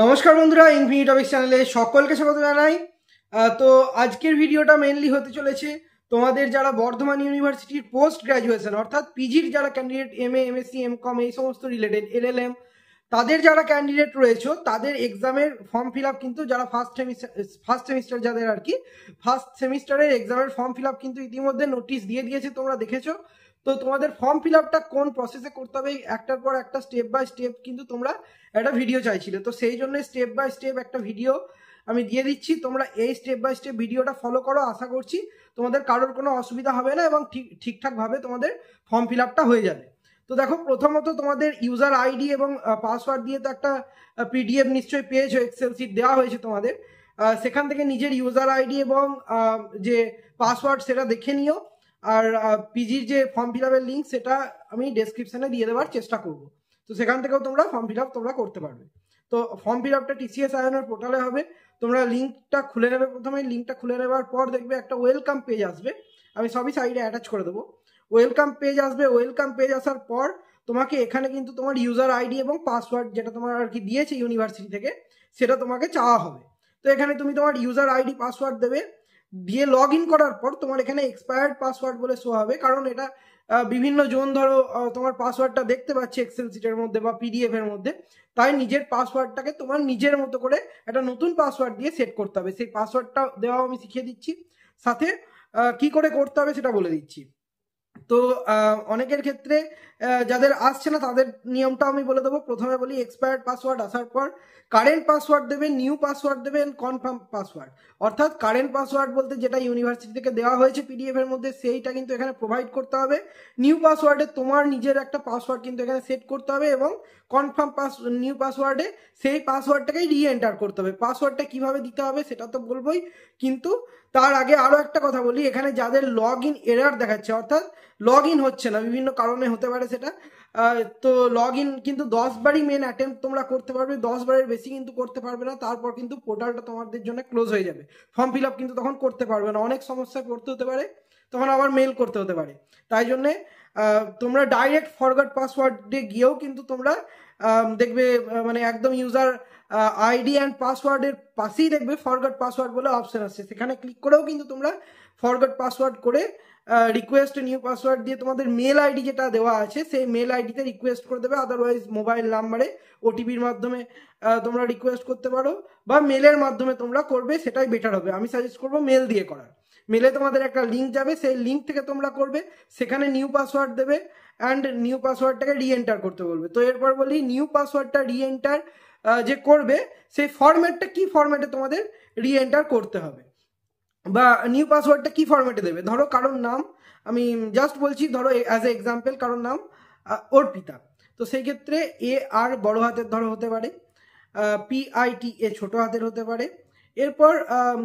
নমস্কার বন্ধুরা, infinity topics চ্যানেলে সকলকে স্বাগত জানাই। তো আজকের ভিডিওটা মেনলি হতে চলেছে তোমাদের যারা বর্ধমান ইউনিভার্সিটির পোস্ট গ্র্যাজুয়েশন অর্থাৎ পিজির যারা ক্যান্ডিডেট, এমএ, এমএসসি, এমকম এই সমস্ত রিলেটেড, এলএলএম, তাদের যারা ক্যান্ডিডেট রয়েছে তাদের এক্সামের ফর্ম ফিল আপ কিন্তু যারা ফার্স্ট সেমিস্টার যাদের আর কি ফার্স্ট সেমিস্টারের এক্সামের ফর্ম ফিল আপ কিন্তু ইতিমধ্যে নোটিশ দিয়ে দিয়েছে, তোমরা দেখেছো। তো তোমাদের ফর্ম ফিল আপটা কোন প্রসেসে করতে হবে একটার পর একটা স্টেপ বাই স্টেপ কিন্তু তোমরা একটা ভিডিও চাইছিলে, তো সেই জন্য স্টেপ বাই স্টেপ একটা ভিডিও আমি দিয়ে দিচ্ছি। তোমরা এই স্টেপ বাই স্টেপ ভিডিওটা ফলো করো, আশা করছি তোমাদের কারোর কোনো অসুবিধা হবে না এবং ঠিকঠাকভাবে তোমাদের ফর্ম ফিল আপটা হয়ে যাবে। তো দেখো, প্রথমত তোমাদের ইউজার আইডি এবং পাসওয়ার্ড দিয়ে তো একটা পিডিএফ নিশ্চয়ই পেয়েছো, এক্সেল শিট দেওয়া হয়েছে তোমাদের। সেখান থেকে নিজের ইউজার আইডি এবং যে পাসওয়ার্ড সেটা দেখে নিও। আর পিজির যে ফর্ম ফিল আপের লিঙ্ক সেটা আমি ডেসক্রিপশনে দিয়ে দেওয়ার চেষ্টা করব, তো সেখান থেকেও তোমরা ফর্ম ফিল আপ তোমরা করতে পারবে। তো ফর্ম ফিল আপটা টিসিএস আয়নের পোর্টালে হবে। তোমরা লিঙ্কটা খুলে নেবে, প্রথমে লিঙ্কটা খুলে নেবার পর দেখবে একটা ওয়েলকাম পেজ আসবে, আমি সবই সাইডে অ্যাটাচ করে দেবো। ওয়েলকাম পেজ আসবে, ওয়েলকাম পেজ আসার পর তোমাকে এখানে কিন্তু তোমার ইউজার আইডি এবং পাসওয়ার্ড যেটা তোমার আর কি দিয়েছে ইউনিভার্সিটি থেকে সেটা তোমাকে চাওয়া হবে। তো এখানে তুমি তোমার ইউজার আইডি পাসওয়ার্ড দেবে, দিয়ে লগ ইন করার পর তোমার এখানে এক্সপায়ার্ড পাসওয়ার্ড বলে শো হবে, কারণ এটা বিভিন্ন জন ধরো তোমার পাসওয়ার্ডটা দেখতে পাচ্ছে এক্সেল শিটের মধ্যে বা পিডিএফ এর মধ্যে, তাই নিজের পাসওয়ার্ডটাকে তোমার নিজের মতো করে একটা নতুন পাসওয়ার্ড দিয়ে সেট করতে হবে। সেই পাসওয়ার্ডটা দেওয়া আমি শিখিয়ে দিচ্ছি, সাথে কি করে করতে হবে সেটা বলে দিচ্ছি। তো অনেকের ক্ষেত্রে যাদের আসছে না তাদের নিয়মটা আমি বলে দেবো। প্রথমে বলি, এক্সপায়ার্ড পাসওয়ার্ড আসার পর কারেন্ট পাসওয়ার্ড দেবেন, নিউ পাসওয়ার্ড দেবেন, কনফার্ম পাসওয়ার্ড। অর্থাৎ কারেন্ট পাসওয়ার্ড বলতে যেটা ইউনিভার্সিটি থেকে দেওয়া হয়েছে পিডিএফ এর মধ্যে সেইটা কিন্তু এখানে প্রোভাইড করতে হবে। নিউ পাসওয়ার্ডে তোমার নিজের একটা পাসওয়ার্ড কিন্তু এখানে সেট করতে হবে, এবং কনফার্ম নিউ পাসওয়ার্ডে সেই পাসওয়ার্ডটাকেই রি এন্টার করতে হবে। পাসওয়ার্ডটা কিভাবে দিতে হবে সেটা তো বলবোই, কিন্তু তার আগে আরো একটা কথা বলি। এখানে যাদের লগ ইন এরার দেখাচ্ছে অর্থাৎ লগ ইন হচ্ছে না, বিভিন্ন কারণে হতে পারে সেটা, তো লগ ইন কিন্তু 10 বারই মেন অ্যাটেম্প তোমরা করতে পারবে, 10 বারের বেশি কিন্তু করতে পারবে না, তারপর কিন্তু পোর্টালটা তোমাদের জন্য ক্লোজ হয়ে যাবে। ফর্ম ফিল আপ কিন্তু তখন করতে পারবে না, অনেক সমস্যায় পড়তে হতে পারে, তখন আবার মেল করতে হতে পারে। তাই জন্যে তোমরা ডাইরেক্ট ফরগট পাসওয়ার্ডে গিয়েও কিন্তু তোমরা দেখবে মানে একদম ইউজার আইডি অ্যান্ড পাসওয়ার্ডের পাশেই দেখবে ফরগট পাসওয়ার্ড বলে অপশন আসছে, সেখানে ক্লিক করেও কিন্তু তোমরা ফরগট পাসওয়ার্ড করে রিকোয়েস্ট নিউ পাসওয়ার্ড দিয়ে তোমাদের মেল আইডি যেটা দেওয়া আছে সেই মেল আইডিতে রিকোয়েস্ট করে দেবে। আদারওয়াইজ মোবাইল নাম্বারে ওটিপির মাধ্যমে তোমরা রিকোয়েস্ট করতে পারো, বা মেলের মাধ্যমে তোমরা করবে, সেটাই বেটার হবে। আমি সাজেস্ট করবো মেল দিয়ে করার। মেলে তোমাদের একটা লিঙ্ক যাবে, সেই লিঙ্ক থেকে তোমরা করবে, সেখানে নিউ পাসওয়ার্ড দেবে অ্যান্ড নিউ পাসওয়ার্ডটাকে রি এন্টার করতে বলবে। তো এরপর বলি, নিউ পাসওয়ার্ডটা রি এন্টার যে করবে সেই ফরম্যাটটা কি ফরম্যাটে তোমাদের রি এন্টার করতে হবে, বা নিউ পাসওয়ার্ডটা কি ফরম্যাটে দেবে। ধরো কারোর নাম, আমি জাস্ট বলছি, ধরো অ্যাজ এ এক্সাম্পল কারোর নাম অর্পিতা, তো সেই ক্ষেত্রে এ আর বড় হাতের ধরো হতে পারে, PITA ছোট হাতের হতে পারে। এরপর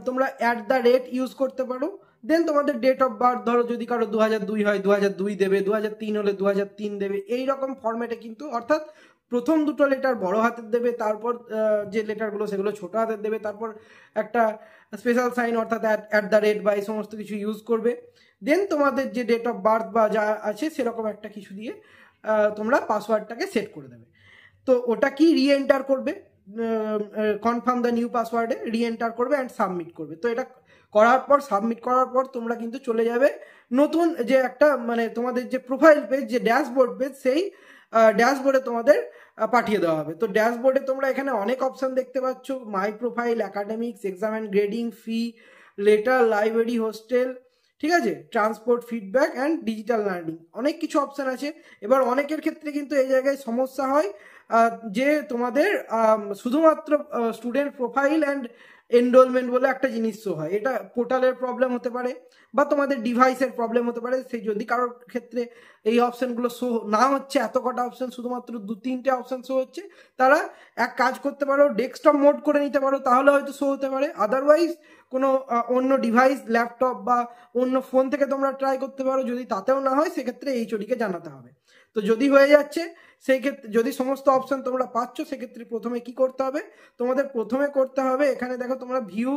তোমরা @ ইউজ করতে পারো। দেন তোমাদের ডেট অফ বার্থ, ধরো যদি কারো 2002 হয় 2002 দেবে, 2003 হলে 2003 দেবে, এইরকম ফরম্যাটে কিন্তু, অর্থাৎ প্রথম দুটো লেটার বড় হাতের দেবে, তারপর যে লেটারগুলো সেগুলো ছোট হাতের দেবে, তারপর একটা স্পেশাল সাইন অর্থাৎ @ বা এই সমস্ত কিছু ইউজ করবে। দেন তোমাদের যে ডেট অফ বার্থ বা যা আছে সেরকম একটা কিছু দিয়ে তোমরা পাসওয়ার্ডটাকে সেট করে দেবে। তো ওটা কি রি এন্টার করবে, কনফার্ম দ্য নিউ পাসওয়ার্ডে রি এন্টার করবে অ্যান্ড সাবমিট করবে। তো এটা করার পর, সাবমিট করার পর তোমরা কিন্তু চলে যাবে নতুন যে একটা মানে তোমাদের যে প্রোফাইল পেজ, যে ড্যাশবোর্ড পেজ, সেই ড্যাশবোর্ডে তোমাদের পাঠিয়ে দেওয়া হবে। তো ড্যাশবোর্ডে তোমরা এখানে অনেক অপশন দেখতে পাচ্ছ, মাই profile, academics, exam and grading, fee, letter, library, hostel, ঠিক আছে, transport, feedback and digital learning, অনেক কিছু অপশন আছে। এবার অনেকের ক্ষেত্রে কিন্তু এই জায়গায় সমস্যা হয় যে তোমাদের শুধুমাত্র স্টুডেন্ট প্রোফাইল অ্যান্ড এনরোলমেন্ট বলে একটা জিনিস শো হয়, এটা পোর্টালের প্রবলেম হতে পারে বা তোমাদের ডিভাইসের প্রবলেম হতে পারে। সেই যদি কারোর ক্ষেত্রে এই অপশনগুলো শো না হচ্ছে, এত কটা অপশন শুধুমাত্র 2-3টে অপশন শো হচ্ছে, তারা এক কাজ করতে পারো, ডেস্কটপ মোড করে নিতে পারো, তাহলে হয়তো শো হতে পারে। আদারওয়াইজ কোনো অন্য ডিভাইস, ল্যাপটপ বা অন্য ফোন থেকে তোমরা ট্রাই করতে পারো। যদি তাতেও না হয় সেক্ষেত্রে HOD কে জানাতে হবে। তো যদি হয়ে যাচ্ছে সেই ক্ষেত্রে, যদি সমস্ত অপশন তোমরা পাচ্ছ, সেক্ষেত্রে প্রথমে কি করতে হবে, তোমাদের প্রথমে করতে হবে এখানে দেখো তোমরা ভিউ,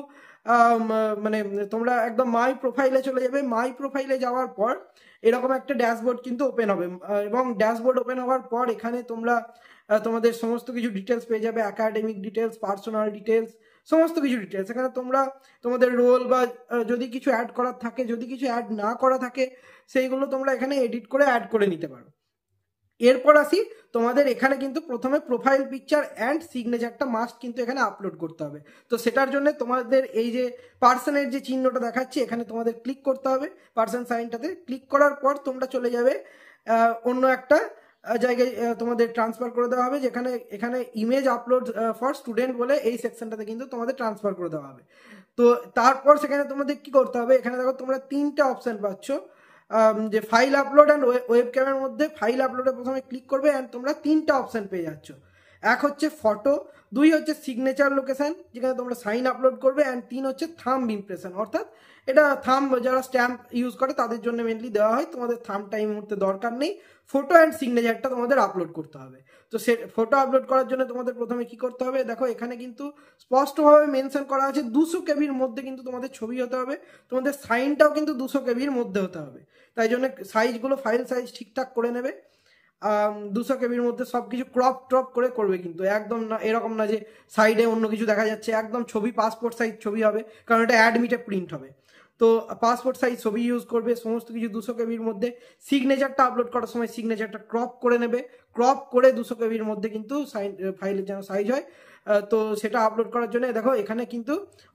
মানে তোমরা একদম মাই প্রোফাইলে চলে যাবে। মাই প্রোফাইলে যাওয়ার পর এরকম একটা ড্যাশবোর্ড কিন্তু ওপেন হবে, এবং ড্যাশবোর্ড ওপেন হওয়ার পর এখানে তোমরা তোমাদের সমস্ত কিছু ডিটেলস পেয়ে যাবে, একাডেমিক ডিটেলস, পার্সোনাল ডিটেলস, সমস্ত কিছু ডিটেলস। এখানে তোমরা তোমাদের রোল বা যদি কিছু অ্যাড করার থাকে, যদি কিছু অ্যাড না করা থাকে, সেইগুলো তোমরা এখানে এডিট করে অ্যাড করে নিতে পারো। এরপর আসি, তোমাদের এখানে কিন্তু প্রথমে প্রোফাইল পিকচার অ্যান্ড সিগনেচারটা মাস্ট কিন্তু এখানে আপলোড করতে হবে। তো সেটার জন্য তোমাদের এই যে পার্সনের যে চিহ্নটা দেখাচ্ছি, এখানে তোমাদের ক্লিক করতে হবে, পার্সন সাইনটাতে ক্লিক করার পর তোমরা চলে যাবে অন্য একটা জায়গায়, তোমাদের ট্রান্সফার করে দেওয়া হবে, যেখানে এখানে ইমেজ আপলোড ফর স্টুডেন্ট বলে এই সেকশনটাতে কিন্তু তোমাদের ট্রান্সফার করে দেওয়া হবে। তো তারপর সেখানে তোমাদের কি করতে হবে, এখানে দেখো তোমরা 3টে অপশন পাচ্ছ, যে ফাইল আপলোড অ্যান্ড ওয়েব ক্যামের মধ্যে ফাইল আপলোডে প্রথমে ক্লিক করবে, অ্যান্ড তোমরা 3টা অপশন পেয়ে যাচ্ছ। এক হচ্ছে ফটো, 2 হচ্ছে সিগনেচার লোকেশন যেখানে তোমরা সাইন আপলোড করবে, অ্যান্ড 3 হচ্ছে থাম্ব ইমপ্রেশন, অর্থাৎ এটা থাম্ব যারা স্ট্যাম্প ইউজ করে তাদের জন্য মেনলি দেওয়া হয়, তোমাদের থাম্বটা এই মুহূর্তে দরকার নেই। ফটো অ্যান্ড সিগনেচারটা তোমাদের আপলোড করতে হবে। তো সে ফটো আপলোড করার জন্য তোমাদের প্রথমে কি করতে হবে, দেখো এখানে কিন্তু স্পষ্টভাবে মেনশন করা আছে 200 কেবির মধ্যে কিন্তু তোমাদের ছবি হতে হবে, তোমাদের সাইনটাও কিন্তু 200 কেবির মধ্যে হতে হবে। তাই জন্য সাইজগুলো, ফাইল সাইজ ঠিকঠাক করে নেবে, 200 কেবির মধ্যে সব কিছু ক্রপ ট্রপ করে করবে, কিন্তু একদম না এরকম না যে সাইডে অন্য কিছু দেখা যাচ্ছে, একদম ছবি পাসপোর্ট সাইজ ছবি হবে, কারণ এটা অ্যাডমিটে প্রিন্ট হবে। তো পাসপোর্ট সাইজ ছবি ইউজ করবে, সমস্ত কিছু 200 কেবির মধ্যে। সিগনেচারটা আপলোড করার সময় সিগনেচারটা ক্রপ করে নেবে, ক্রপ করে 200 কেবির মধ্যে কিন্তু ফাইলের যেন সাইজ হয়। তো সেটা আপলোড করার জন্য দেখো এখানে কিন্তু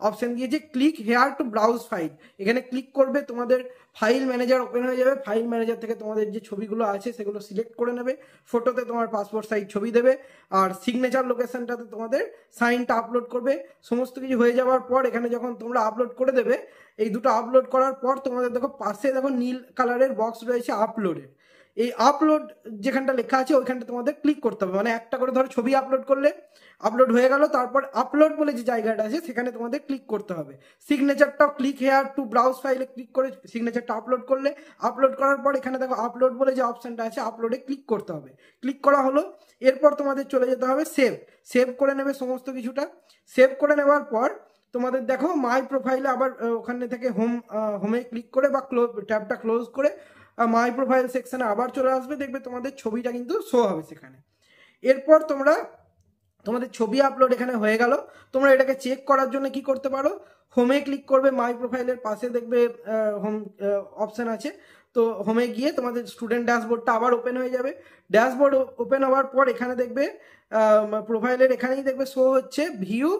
অপশন দিয়েছে click here two browse file, এখানে ক্লিক করবে, তোমাদের ফাইল ম্যানেজার ওপেন হয়ে যাবে। ফাইল ম্যানেজার থেকে তোমাদের যে ছবিগুলো আছে সেগুলো সিলেক্ট করে নেবে, ফটোতে তোমার পাসপোর্ট সাইজ ছবি দেবে, আর সিগনেচার লোকেশনটাতে তোমাদের সাইনটা আপলোড করবে। সমস্ত কিছু হয়ে যাওয়ার পর এখানে যখন তোমরা আপলোড করে দেবে, এই দুটো আপলোড করার পর তোমাদের দেখো পাশে দেখো নীল কালারের বক্স রয়েছে আপলোডের, এই আপলোড যেখানটা লেখা আছে ওইখানটা তোমাদের ক্লিক করতে হবে। মানে একটা করে ধরো ছবি আপলোড করলে, আপলোড হয়ে গেল, তারপর আপলোড বলে যে জায়গাটা আছে সেখানে তোমাদের ক্লিক করতে হবে। সিগনেচারটাও ক্লিক হেয়ার টু ব্রাউজ ফাইলে ক্লিক করে সিগনেচারটা আপলোড করলে, আপলোড করার পর এখানে দেখো আপলোড বলে যে অপশনটা আছে আপলোডে ক্লিক করতে হবে। ক্লিক করা হলো, এরপর তোমাদের চলে যেতে হবে সেভ করে নেবে সমস্ত কিছুটা। সেভ করে নেওয়ার পর তোমাদের দেখো মাই প্রোফাইলে আবার ওখানে থেকে হোমে ক্লিক করে বা ট্যাবটা ক্লোজ করে মাই প্রোফাইল সেকশনে আবার চলে আসবে, দেখবে তোমাদের ছবিটা কিন্তু শো হবে সেখানে। এরপর তোমাদের ছবি আপলোড এখানে হয়ে গেল। তোমরা এটাকে চেক করার জন্য কি করতে পারো, হোমে ক্লিক করবে, মাই প্রোফাইলের পাশে দেখবে হোম অপশন আছে, তো হোমে গিয়ে তোমাদের স্টুডেন্ট ড্যাশবোর্ডটা আবার ওপেন হয়ে যাবে। ড্যাশবোর্ড ওপেন হওয়ার পর এখানে দেখবে প্রোফাইলের এখানেই দেখবে শো হচ্ছে ভিউ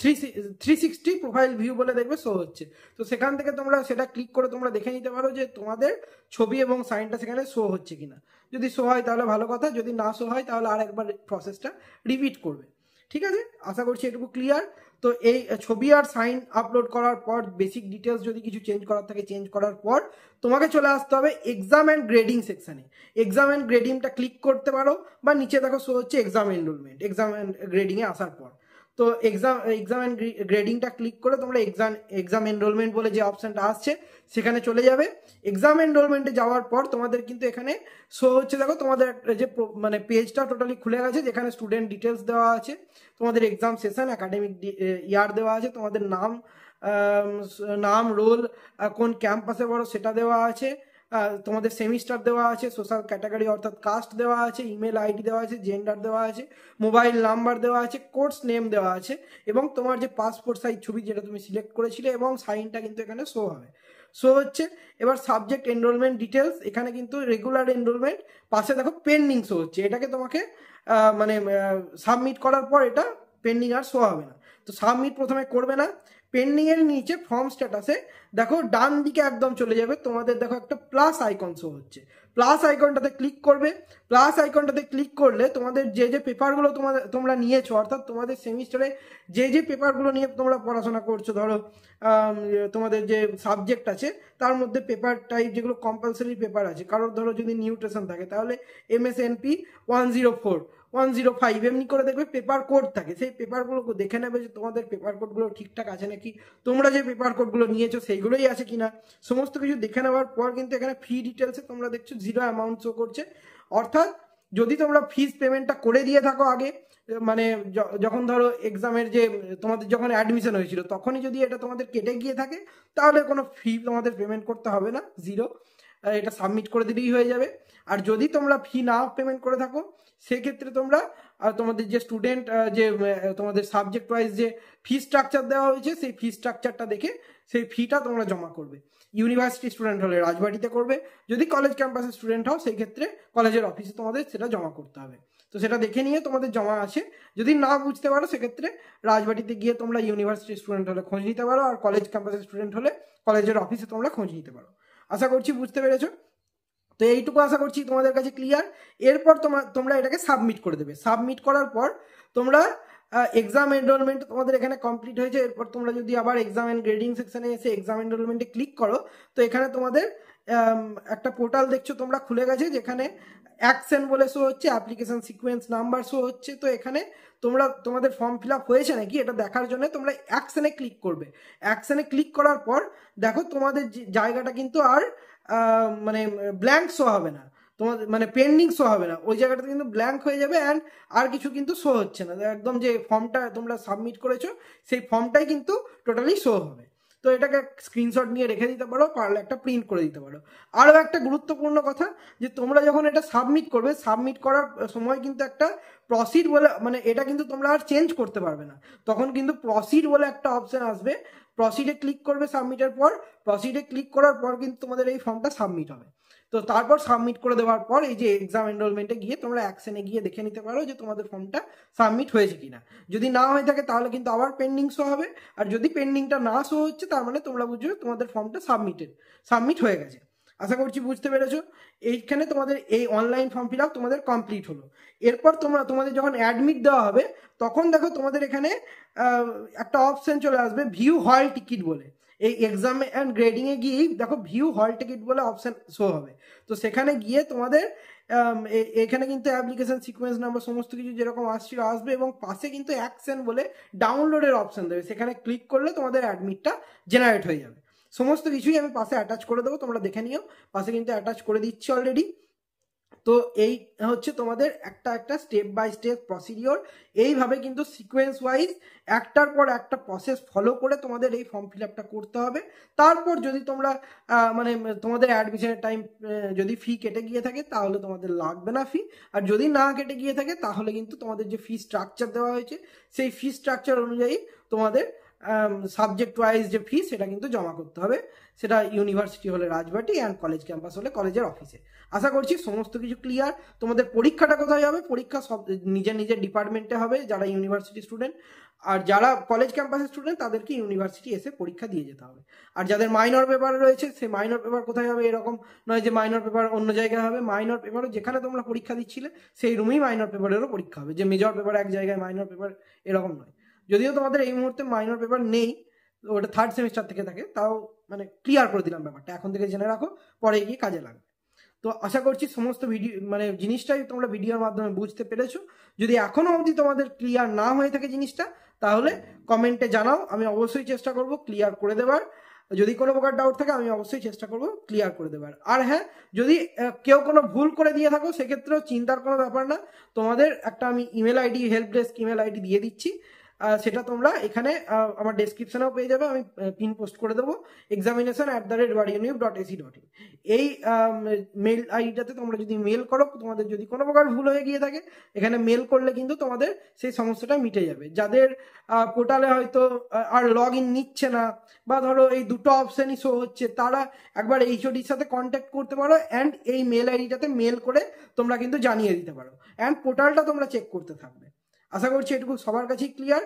360 প্রোফাইল ভিউ বলে দেখবে শো হচ্ছে। তো সেখান থেকে তোমরা সেটা ক্লিক করে তোমরা দেখে নিতে পারো যে তোমাদের ছবি এবং সাইনটা সেখানে শো হচ্ছে কিনা। যদি শো হয় তাহলে ভালো কথা, যদি না শো হয় তাহলে আর একবার প্রসেসটা রিপিট করবে। ঠিক আছে, আশা করছি এটুকু ক্লিয়ার। তো এই ছবি আর সাইন আপলোড করার পর বেসিক ডিটেলস যদি কিছু চেঞ্জ করার থাকে চেঞ্জ করার পর তোমাকে চলে আসতে হবে এক্সাম অ্যান্ড গ্রেডিং সেকশনে। এক্সাম অ্যান্ড গ্রেডিংটা ক্লিক করতে পারো, বা নিচে দেখো শো হচ্ছে এক্সাম এনরোলমেন্ট। এক্সাম অ্যান্ড গ্রেডিংয়ে আসার পর তো এক্সাম অ্যান্ড গ্রেডিংটা ক্লিক করে তোমরা এক্সাম এনরোলমেন্ট বলে যে অপশনটা আসছে সেখানে চলে যাবে। এক্সাম এনরোলমেন্টে যাওয়ার পর তোমাদের কিন্তু এখানে শো হচ্ছে, দেখো তোমাদের যে মানে পেজটা টোটালি খুলে গেছে, যেখানে স্টুডেন্ট ডিটেলস দেওয়া আছে, তোমাদের এক্সাম সেশন, একাডেমিক ইয়ার দেওয়া আছে, তোমাদের নাম রোল, কোন ক্যাম্পাসে পড়ো সেটা দেওয়া আছে, তোমাদের সেমিস্টার দেওয়া আছে, সোশ্যাল ক্যাটাগরি অর্থাৎ কাস্ট দেওয়া আছে, ইমেল আইডি দেওয়া আছে, জেন্ডার দেওয়া আছে, মোবাইল নাম্বার দেওয়া আছে, কোর্স নেম দেওয়া আছে, এবং তোমার যে পাসপোর্ট সাইজ ছবি যেটা তুমি সিলেক্ট করেছিলে এবং সাইনটা কিন্তু এখানে শো হবে, শো হচ্ছে। এবার সাবজেক্ট এনরোলমেন্ট ডিটেলস, এখানে কিন্তু রেগুলার এনরোলমেন্ট, পাশে দেখো পেন্ডিং শো হচ্ছে, এটাকে তোমাকে মানে সাবমিট করার পর এটা পেন্ডিং আর শো হবে না। তো সাবমিট প্রথমে করবে না, পেন্ডিং এর নিচে ফর্ম স্ট্যাটাসে দেখো ডান দিকে একদম চলে যাবে, তোমাদের দেখো একটা প্লাস আইকন শো হচ্ছে, প্লাস আইকনটাতে ক্লিক করবে। প্লাস আইকনটাতে ক্লিক করলে তোমাদের যে পেপারগুলো তোমরা নিয়েছো, অর্থাৎ তোমাদের সেমিস্টারে যে পেপারগুলো নিয়ে তোমরা পড়াশোনা করছো, ধরো তোমাদের যে সাবজেক্ট আছে তার মধ্যে পেপার টাইপ যেগুলো কম্পালসারি পেপার আছে, কারোর ধরো যদি নিউট্রিশন থাকে তাহলে MSNP 104 105 এমনি করে দেখবে পেপার কোড থাকে, সেই পেপারগুলো দেখে নেবে যে তোমাদের পেপার কোডগুলো ঠিকঠাক আছে নাকি, তোমরা যে পেপার কোডগুলো নিয়েছো সেইগুলোই আছে কিনা, সমস্ত কিছু দেখে নেওয়ার পর কিন্তু এখানে ফি ডিটেলসে তোমরা দেখছো 0 অ্যামাউন্ট শো করছে। অর্থাৎ যদি তোমরা ফিস পেমেন্টটা করে দিয়ে থাকো আগে, মানে যখন ধরো এক্সামের যে তোমাদের যখন অ্যাডমিশন হয়েছিল তখনই যদি এটা তোমাদের কেটে গিয়ে থাকে তাহলে কোনো ফি তোমাদের পেমেন্ট করতে হবে না, 0, এটা সাবমিট করে দিলেই হয়ে যাবে। আর যদি তোমরা ফি না পেমেন্ট করে থাকো সেক্ষেত্রে তোমরা তোমাদের যে স্টুডেন্ট যে তোমাদের সাবজেক্ট ওয়াইজ যে ফি স্ট্রাকচার দেওয়া হয়েছে সেই ফি স্ট্রাকচারটা দেখে সেই ফিটা তোমরা জমা করবে। ইউনিভার্সিটি স্টুডেন্ট হলে রাজবাড়িতে করবে, যদি কলেজ ক্যাম্পাসের স্টুডেন্ট হও সেই ক্ষেত্রে কলেজের অফিসে তোমাদের সেটা জমা করতে হবে। তো সেটা দেখে নিয়ে তোমাদের জমা আছে, যদি না বুঝতে পারো সেক্ষেত্রে রাজবাড়িতে গিয়ে তোমরা ইউনিভার্সিটি স্টুডেন্ট হলে খোঁজ নিতে পারো, আর কলেজ ক্যাম্পাসের স্টুডেন্ট হলে কলেজের অফিসে তোমরা খোঁজ নিতে পারো। আশা করছি বুঝতে পেরেছো। তো এইটুকু আশা করছি তোমাদের কাছে ক্লিয়ার। এরপর তোমরা এটাকে সাবমিট করে দেবে। সাবমিট করার পর তোমরা এক্সাম এনরোলমেন্ট তোমাদের এখানে কমপ্লিট হয়েছে। এরপর তোমরা যদি আবার এক্সাম এন্ড গ্রেডিং সেকশনে এসে এক্সাম এনরোলমেন্টে ক্লিক করো তো এখানে তোমাদের একটা পোর্টাল দেখছো তোমরা খুলে গেছে, যেখানে অ্যাকশন বলে শো হচ্ছে, অ্যাপ্লিকেশন সিকোয়েন্স নাম্বার শো হচ্ছে। তো এখানে তোমাদের ফর্ম ফিল আপ হয়েছে নাকি এটা দেখার জন্য তোমরা অ্যাকশনে ক্লিক করবে। অ্যাকশনে ক্লিক করার পর দেখো তোমাদের জায়গাটা কিন্তু আর মানে ব্ল্যাঙ্ক শো হবে না, তোমাদের মানে পেন্ডিং শো হবে না, ওই জায়গাটা কিন্তু ব্ল্যাঙ্ক হয়ে যাবে অ্যান্ড আর কিছু কিন্তু শো হচ্ছে না, একদম যে ফর্মটা তোমরা সাবমিট করেছো সেই ফর্মটাই কিন্তু টোটালি শো হবে। তো এটাকে স্ক্রিনশট নিয়ে রেখে দিতে পারো, পারলে একটা প্রিন্ট করে দিতে পারো। আরও একটা গুরুত্বপূর্ণ কথা, যে তোমরা যখন এটা সাবমিট করবে, সাবমিট করার সময় কিন্তু একটা প্রসিড বলে, মানে এটা কিন্তু তোমরা আর চেঞ্জ করতে পারবে না, তখন কিন্তু প্রসিড বলে একটা অপশন আসবে, প্রসিডে ক্লিক করবে সাবমিটের পর, প্রসিডে ক্লিক করার পর কিন্তু তোমাদের এই ফর্মটা সাবমিট হবে। তো তারপর সাবমিট করে দেওয়ার পর এই যে এক্সাম এনরোলমেন্টে গিয়ে তোমরা অ্যাকশনে গিয়ে দেখে নিতে পারো যে তোমাদের ফর্মটা সাবমিট হয়েছে কিনা। যদি না হয়ে থাকে তাহলে কিন্তু আবার পেন্ডিং শো হবে, আর যদি পেন্ডিংটা না শো হচ্ছে তার মানে তোমরা বুঝবে তোমাদের ফর্মটা সাবমিট হয়ে গেছে। আশা করছি বুঝতে পেরেছো। এইখানে তোমাদের এই অনলাইন ফর্ম ফিল আপ তোমাদের কমপ্লিট হলো। এরপর তোমাদের যখন অ্যাডমিট দেওয়া হবে তখন দেখো তোমাদের এখানে একটা অপশন চলে আসবে ভিউ হল টিকিট বলে। এই এক্সাম অ্যান্ড গ্রেডিংয়ে গিয়েই দেখো ভিউ হল টিকিট বলে অপশন শো হবে। তো সেখানে গিয়ে তোমাদের এখানে কিন্তু অ্যাপ্লিকেশন সিকোয়েন্স নাম্বার সমস্ত কিছু যেরকম আসবে, এবং পাশে কিন্তু অ্যাকশন বলে ডাউনলোডের অপশন দেবে, সেখানে ক্লিক করলে তোমাদের অ্যাডমিটটা জেনারেট হয়ে যাবে। সমস্ত কিছুই আমি পাশে অ্যাটাচ করে দেবো, তোমরা দেখে নিও, পাশে কিন্তু অ্যাটাচ করে দিচ্ছি অলরেডি। তো এই হচ্ছে তোমাদের একটা স্টেপ বাই স্টেপ প্রসিডিওর। এইভাবে কিন্তু সিকোয়েন্স ওয়াইজ একটার পর একটা প্রসেস ফলো করে তোমাদের এই ফর্ম ফিল আপটা করতে হবে। তারপর যদি তোমরা মানে তোমাদের অ্যাডমিশনের টাইম যদি ফি কেটে গিয়ে থাকে তাহলে তোমাদের লাগবে না ফি, আর যদি না কেটে গিয়ে থাকে তাহলে কিন্তু তোমাদের যে ফি স্ট্রাকচার দেওয়া হয়েছে সেই ফি স্ট্রাকচার অনুযায়ী তোমাদের সাবজেক্ট ওয়াইজ যে ফি সেটা কিন্তু জমা করতে হবে, সেটা ইউনিভার্সিটি হলে রাজবাটি অ্যান্ড কলেজ ক্যাম্পাস হলে কলেজের অফিসে। আশা করছি সমস্ত কিছু ক্লিয়ার। তোমাদের পরীক্ষাটা কোথায় হবে? পরীক্ষা সব নিজের ডিপার্টমেন্টে হবে যারা ইউনিভার্সিটি স্টুডেন্ট, আর যারা কলেজ ক্যাম্পাসের স্টুডেন্ট তাদেরকে ইউনিভার্সিটি এসে পরীক্ষা দিয়ে যেতে হবে। আর যাদের মাইনর পেপার রয়েছে সেই মাইনর পেপার কোথায় হবে এরকম নয় যে মাইনর পেপার অন্য জায়গায় হবে, মাইনর পেপারও যেখানে তোমরা পরীক্ষা দিচ্ছিলে সেই রুমেই মাইনর পেপারেরও পরীক্ষা হবে, যে মেজর পেপার এক জায়গায় মাইনর পেপার এরকম নয়। যদিও তোমাদের এই মুহূর্তে মাইনর পেপার নেই, ওটা থার্ড সেমিস্টার থেকে থাকে, তাও মানে ক্লিয়ার করে দিলাম ব্যাপারটা, এখন থেকে জেনে রাখো, পরে গিয়ে কাজে লাগবে। তো আশা করছি সমস্ত ভিডিও মানে জিনিসটাই তোমরা ভিডিওর মাধ্যমে বুঝতে পেরেছো। যদি এখনো অবধি তোমাদের ক্লিয়ার না হয়ে থাকে জিনিসটা তাহলে কমেন্টে জানাও, আমি অবশ্যই চেষ্টা করব ক্লিয়ার করে দেওয়ার। যদি কোনো প্রকার ডাউট থাকে আমি অবশ্যই চেষ্টা করব ক্লিয়ার করে দেওয়ার। আর হ্যাঁ, যদি কেউ কোনো ভুল করে দিয়ে থাকো সেক্ষেত্রেও চিন্তার কোনো ব্যাপার না, তোমাদের একটা আমি email ID help desk email ID দিয়ে দিচ্ছি, সেটা তোমরা এখানে আমার ডেসক্রিপশনেও পেয়ে যাবে, আমি পিন পোস্ট করে দেবো, examination@barionub.ac.in। এই মেল আইডিটাতে তোমরা যদি মেল করো, তোমাদের যদি কোনো প্রকার ভুল হয়ে গিয়ে থাকে এখানে মেল করলে কিন্তু তোমাদের সেই সমস্যাটা মিটে যাবে। যাদের পোর্টালে হয়তো আর লগ ইন নিচ্ছে না, বা ধরো এই দুটো অপশানই শো হচ্ছে, তারা একবার এইচওডির সাথে কন্ট্যাক্ট করতে পারো অ্যান্ড এই মেল আইডিটাতে মেল করে তোমরা কিন্তু জানিয়ে দিতে পারো, অ্যান্ড পোর্টালটা তোমরা চেক করতে থাকবে। আশা করছি এটুকু সবার কাছেই ক্লিয়ার।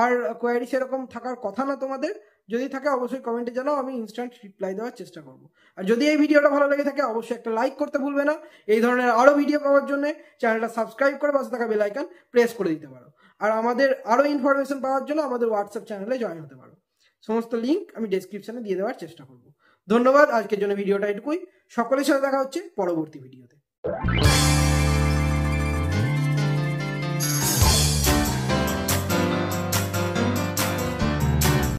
আর কোয়ারি সেরকম থাকার কথা না তোমাদের, যদি থাকে অবশ্যই কমেন্টে জানাও, আমি ইনস্ট্যান্ট রিপ্লাই দেওয়ার চেষ্টা করব। আর যদি এই ভিডিওটা ভালো লেগে থাকে অবশ্যই একটা লাইক করতে ভুলবে না। এই ধরনের আরও ভিডিও পাওয়ার জন্য চ্যানেলটা সাবস্ক্রাইব করে পাশে থাকা বেল আইকন প্রেস করে দিতে পারো। আর আমাদের আরও ইনফরমেশন পাওয়ার জন্য আমাদের হোয়াটসঅ্যাপ চ্যানেলে জয়েন হতে পারো। সমস্ত লিঙ্ক আমি ডেসক্রিপশনে দিয়ে দেওয়ার চেষ্টা করব। ধন্যবাদ, আজকের জন্য ভিডিওটা এটুকুই। সকলের সাথে দেখা হচ্ছে পরবর্তী ভিডিওতে।